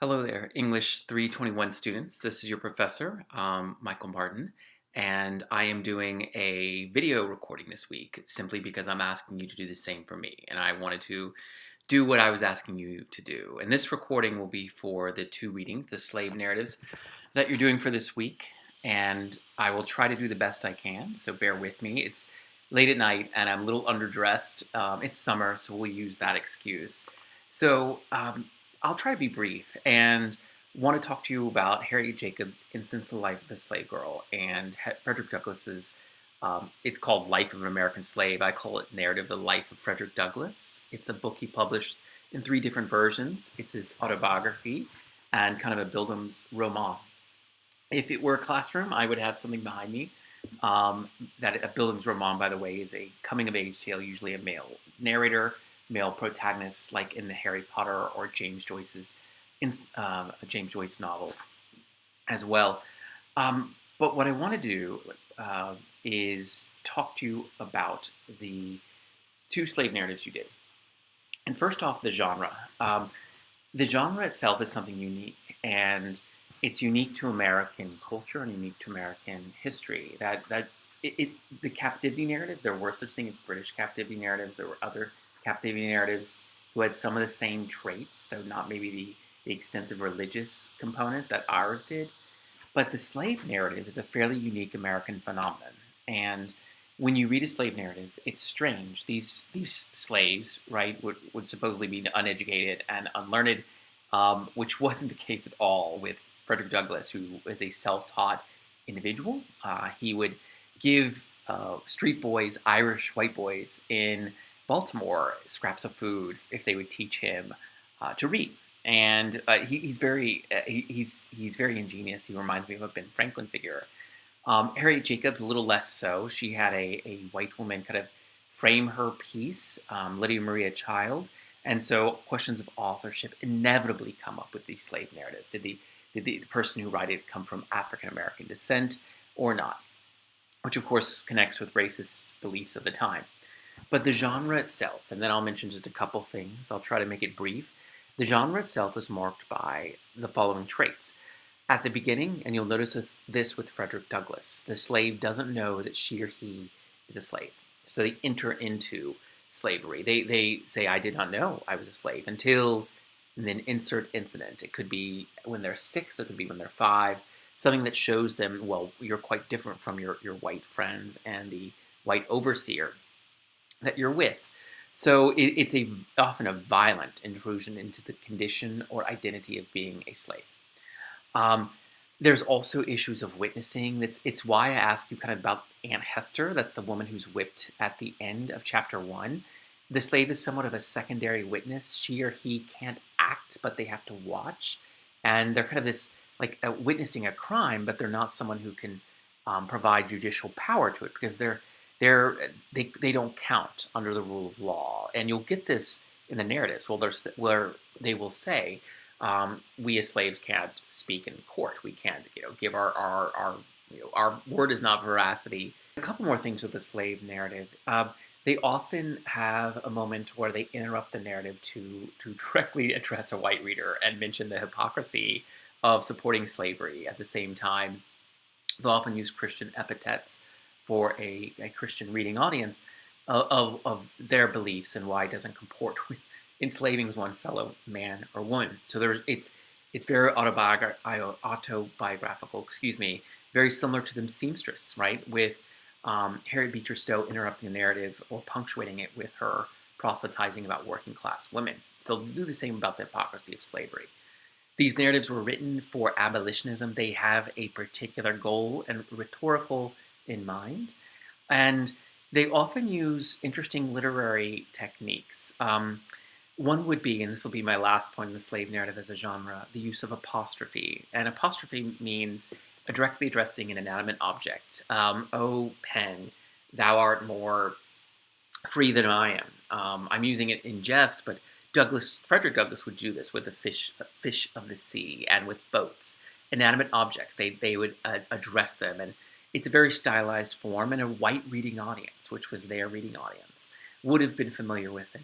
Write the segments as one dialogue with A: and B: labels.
A: Hello there, English 321 students. This is your professor, Michael Martin, and I am doing a video recording this week simply because I'm asking you to do the same for me, and I wanted to do what I was asking you to do. And this recording will be for the two readings, the slave narratives that you're doing for this week, and I will try to do the best I can, so bear with me. It's late at night and I'm a little underdressed. It's summer, so we'll use that excuse. So I'll try to be brief and want to talk to you about Harriet Jacobs' Instance the Life of a Slave Girl and Frederick Douglass's, it's called Life of an American Slave. I call it Narrative, The Life of Frederick Douglass. It's a book he published in three different versions. It's his autobiography and kind of a Bildungsroman. If it were a classroom, I would have something behind me. That a Bildungsroman, by the way, is a coming-of-age tale, usually a male narrator, male protagonists, like in the Harry Potter or James Joyce novel as well. But what I want to do is talk to you about the two slave narratives you did. And first off, the genre. The genre itself is something unique, and it's unique to American culture and unique to American history. The captivity narrative, there were such things as British captivity narratives. There were other captivity narratives who had some of the same traits, though not maybe the extensive religious component that ours did. But the slave narrative is a fairly unique American phenomenon. And when you read a slave narrative, it's strange. These slaves, right, would supposedly be uneducated and unlearned, which wasn't the case at all with Frederick Douglass, who was a self-taught individual. He would give street boys, Irish white boys in Baltimore, scraps of food if they would teach him to read. And he's very ingenious. He reminds me of a Ben Franklin figure. Harriet Jacobs, a little less so. She had a white woman kind of frame her piece, Lydia Maria Child, and so questions of authorship inevitably come up with these slave narratives. Did the person who wrote it come from African American descent or not? Which of course connects with racist beliefs of the time. But the genre itself, and then I'll mention just a couple things. I'll try to make it brief. The genre itself is marked by the following traits. At the beginning, and you'll notice this with Frederick Douglass, the slave doesn't know that she or he is a slave. So they enter into slavery. They say, I did not know I was a slave until, and then insert incident. It could be when they're 6, it could be when they're 5, something that shows them, well, you're quite different from your white friends and the white overseer that you're with. So it's often a violent intrusion into the condition or identity of being a slave. There's also issues of witnessing. It's why I asked you kind of about Aunt Hester. That's the woman who's whipped at the end of chapter 1. The slave is somewhat of a secondary witness. She or he can't act, but they have to watch. And they're kind of this, like witnessing a crime, but they're not someone who can provide judicial power to it because they don't count under the rule of law. And you'll get this in the narratives where they will say, we as slaves can't speak in court. We can't, give our word is not veracity. A couple more things with the slave narrative. They often have a moment where they interrupt the narrative to directly address a white reader and mention the hypocrisy of supporting slavery. At the same time, they'll often use Christian epithets for a Christian reading audience of their beliefs and why it doesn't comport with enslaving one fellow man or woman. So it's very autobiographical, very similar to the seamstress, right? With Harriet Beecher Stowe interrupting the narrative or punctuating it with her proselytizing about working class women. So they'll do the same about the hypocrisy of slavery. These narratives were written for abolitionism. They have a particular goal and rhetorical in mind, and they often use interesting literary techniques. One would be, and this will be my last point in the slave narrative as a genre, the use of apostrophe. And apostrophe means directly addressing an inanimate object. O pen, thou art more free than I am. I'm using it in jest, but Frederick Douglass would do this with the fish of the sea and with boats, inanimate objects. They would address them, and it's a very stylized form, and a white reading audience, which was their reading audience, would have been familiar with it.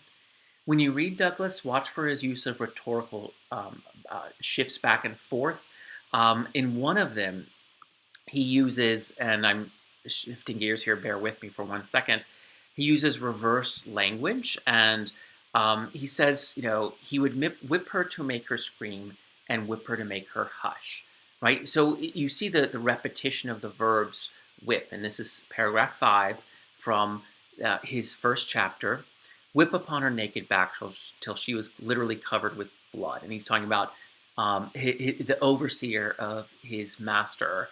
A: When you read Douglas, watch for his use of rhetorical shifts back and forth. In one of them, he uses, and I'm shifting gears here, bear with me for 1 second. He uses reverse language, and he says, he would whip her to make her scream and whip her to make her hush, right? So you see the repetition of the verbs whip, and this is paragraph 5 from his first chapter. Whip upon her naked back till she was literally covered with blood. And he's talking about the overseer of his master.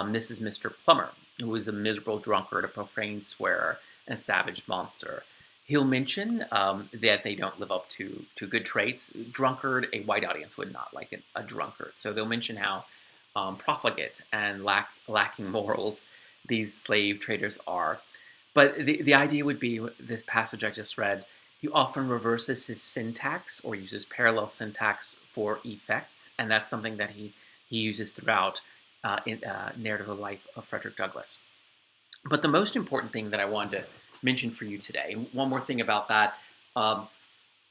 A: This is Mr. Plummer, who is a miserable drunkard, a profane swearer, and a savage monster. He'll mention that they don't live up to good traits. Drunkard, a white audience would not like a drunkard. So they'll mention how profligate and lacking morals these slave traders are. But the idea would be, this passage I just read, he often reverses his syntax or uses parallel syntax for effect, and that's something that he uses throughout Narrative of the Life of Frederick Douglass. But the most important thing that I wanted to mention for you today, one more thing about that,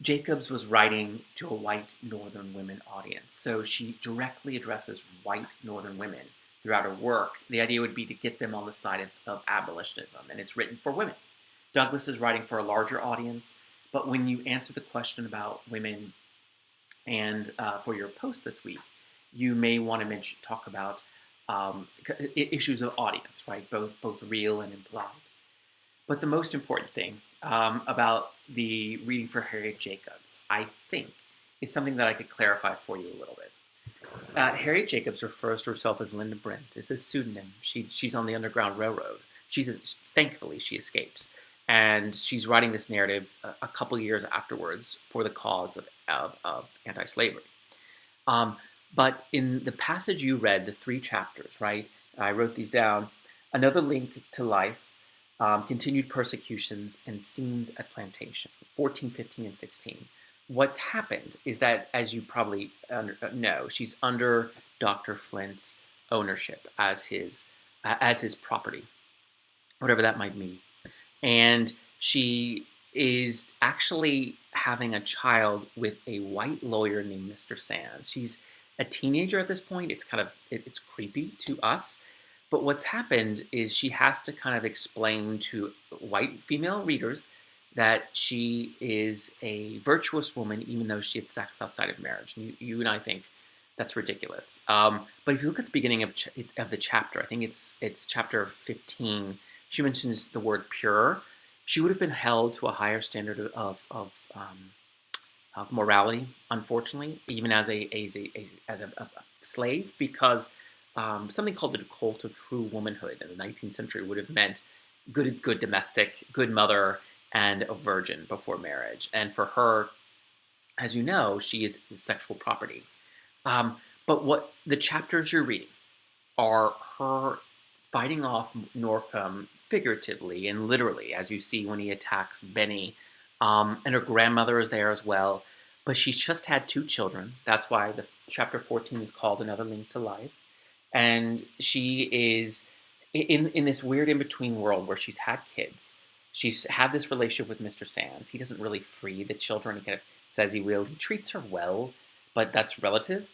A: Jacobs was writing to a white Northern women audience, so she directly addresses white Northern women throughout her work. The idea would be to get them on the side of abolitionism, and it's written for women. Douglass is writing for a larger audience, but when you answer the question about women and for your post this week, you may want to talk about issues of audience, right? Both real and implied. But the most important thing about the reading for Harriet Jacobs, I think, is something that I could clarify for you a little bit. Harriet Jacobs refers to herself as Linda Brent. It's a pseudonym. She's on the Underground Railroad. Thankfully, she escapes. And she's writing this narrative a couple years afterwards for the cause of anti-slavery. But in the passage you read, the 3 chapters, right? I wrote these down. Another link to life, continued persecutions, and scenes at plantation, 14, 15, and 16. What's happened is that, as you probably know, she's under Dr. Flint's ownership as his property, whatever that might mean. And she is actually having a child with a white lawyer named Mr. Sands. She's a teenager at this point. It's creepy to us. But what's happened is she has to kind of explain to white female readers that she is a virtuous woman, even though she had sex outside of marriage. And you and I think that's ridiculous. But if you look at the beginning of the chapter, I think it's chapter 15, she mentions the word pure. She would have been held to a higher standard of morality, unfortunately, even as a slave, because something called the cult of true womanhood in the 19th century would have meant good domestic, good mother, and a virgin before marriage. And for her, as you know, she is sexual property. But what the chapters you're reading are her fighting off Norcom figuratively and literally, as you see when he attacks Benny. And her grandmother is there as well. But she's just had 2 children. That's why the chapter 14 is called Another Link to Life. And she is in this weird in-between world where she's had kids. She's had this relationship with Mr. Sands. He doesn't really free the children. He kind of says he will. He treats her well, but that's relative.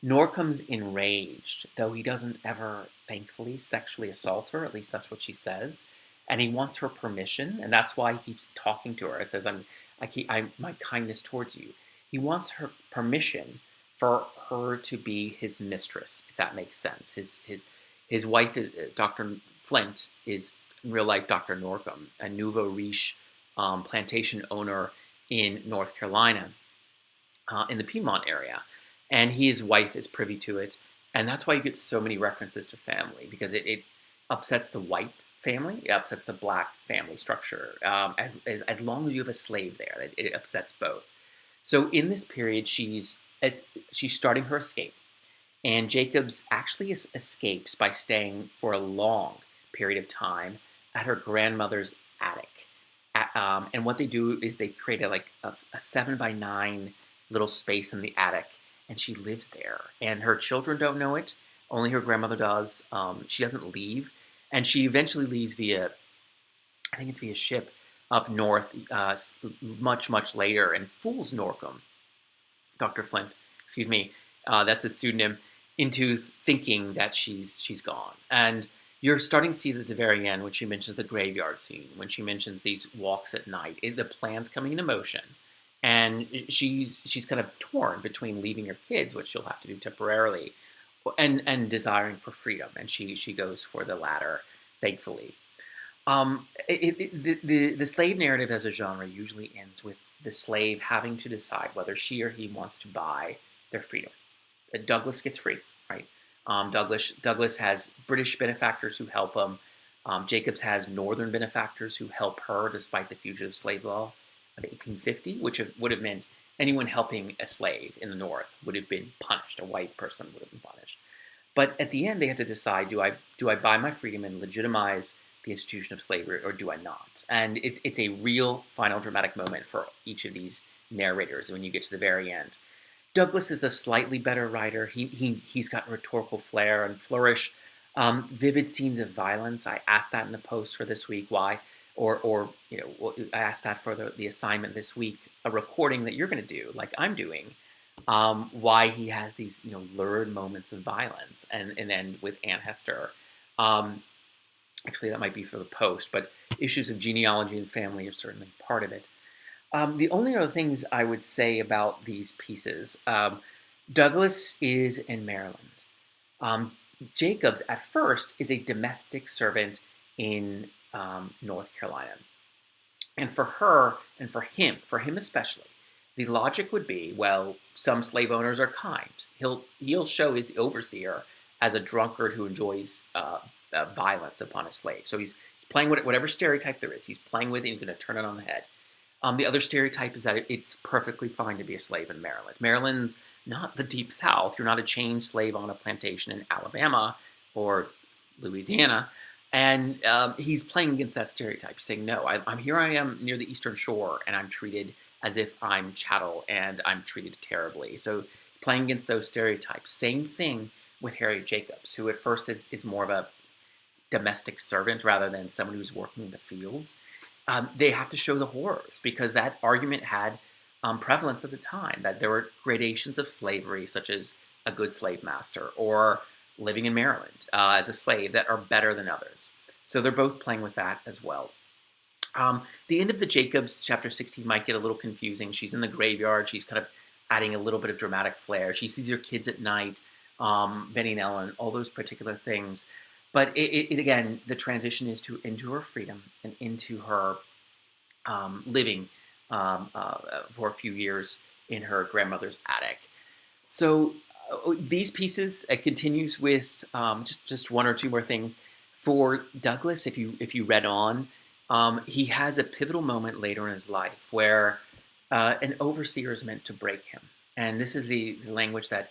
A: Norcom's enraged, though he doesn't ever, thankfully, sexually assault her. At least that's what she says. And he wants her permission, and that's why he keeps talking to her. He says, my kindness towards you. He wants her permission for her to be his mistress, if that makes sense. His wife, Dr. Flint, is in real life Dr. Norcom, a nouveau riche plantation owner in North Carolina, in the Piedmont area. And his wife is privy to it. And that's why you get so many references to family, because it upsets the white family, it upsets the black family structure. As long as you have a slave there, it upsets both. So in this period, she's starting her escape. And Jacobs actually escapes by staying for a long period of time at her grandmother's attic. And what they do is they create a 7x9 little space in the attic, and she lives there. And her children don't know it. Only her grandmother does. She doesn't leave. And she eventually leaves via ship, up north much, much later and fools Norcom, Dr. Flint, excuse me, that's a pseudonym, into thinking that she's gone. And you're starting to see that at the very end when she mentions the graveyard scene, when she mentions these walks at night, the plan's coming into motion. And she's kind of torn between leaving her kids, which she'll have to do temporarily, and desiring for freedom. And she goes for the latter, thankfully. The slave narrative as a genre usually ends with the slave having to decide whether she or he wants to buy their freedom. Douglas gets free, right? Douglas has British benefactors who help him. Jacobs has Northern benefactors who help her despite the fugitive slave law of 1850, which would have meant anyone helping a slave in the North would have been punished. A white person would have been punished. But at the end, they have to decide: do I buy my freedom and legitimize the institution of slavery, or do I not? And it's a real final dramatic moment for each of these narrators when you get to the very end. Douglas is a slightly better writer. He's got rhetorical flair and flourish, vivid scenes of violence. I asked that in the post for this week. Why? Or I asked that for the assignment this week, a recording that you're going to do, like I'm doing. Why he has these lurid moments of violence, and then with Aunt Hester. Actually, that might be for the post, but issues of genealogy and family are certainly part of it. The only other things I would say about these pieces, Douglas is in Maryland. Jacobs, at first, is a domestic servant in North Carolina. And for her, and for him especially, the logic would be, well, some slave owners are kind. He'll show his overseer as a drunkard who enjoys violence upon a slave. So he's playing with whatever stereotype there is. He's playing with it. He's going to turn it on the head. The other stereotype is that it's perfectly fine to be a slave in Maryland. Maryland's not the deep South. You're not a chained slave on a plantation in Alabama or Louisiana. And he's playing against that stereotype, saying, no, here I am near the Eastern Shore, and I'm treated as if I'm chattel, and I'm treated terribly. So playing against those stereotypes. Same thing with Harriet Jacobs, who at first is more of a domestic servant rather than someone who's working in the fields. They have to show the horrors, because that argument had prevalence at the time, that there were gradations of slavery, such as a good slave master or living in Maryland as a slave, that are better than others. So they're both playing with that as well. The end of the Jacobs, chapter 16, might get a little confusing. She's in the graveyard. She's kind of adding a little bit of dramatic flair. She sees her kids at night, Benny and Ellen, all those particular things. But it again, the transition is into her freedom and into her living for a few years in her grandmother's attic. So these pieces, it continues with just one or two more things. For Douglas, if you read on, he has a pivotal moment later in his life where an overseer is meant to break him. And this is the language that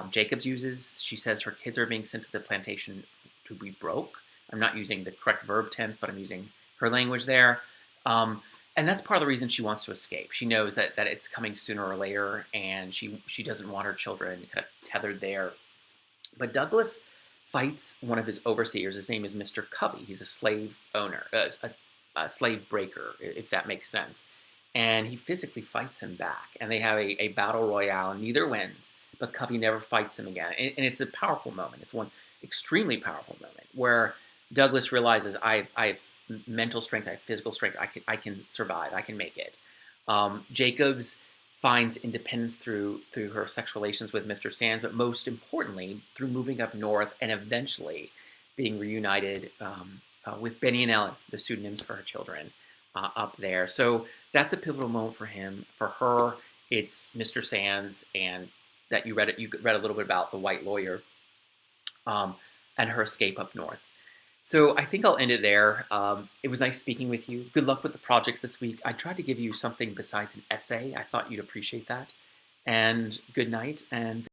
A: Jacobs uses. She says her kids are being sent to the plantation to be broke. I'm not using the correct verb tense, but I'm using her language there. And that's part of the reason she wants to escape. She knows that it's coming sooner or later, and she doesn't want her children kind of tethered there. But Douglas fights one of his overseers. His name is Mr. Covey. He's a slave owner, a slave breaker, if that makes sense. And he physically fights him back. And they have a battle royale, and neither wins. But Covey never fights him again. And it's a powerful moment. It's one extremely powerful moment where Douglas realizes I have mental strength, I have physical strength, I can survive, I can make it. Jacobs finds independence through her sex relations with Mr. Sands, but most importantly, through moving up north and eventually being reunited with Benny and Ellen, the pseudonyms for her children, up there. So that's a pivotal moment for him. For her, it's Mr. Sands, and that you read a little bit about the white lawyer, and her escape up north. So I think I'll end it there. It was nice speaking with you. Good luck with the projects this week. I tried to give you something besides an essay. I thought you'd appreciate that. And good night. And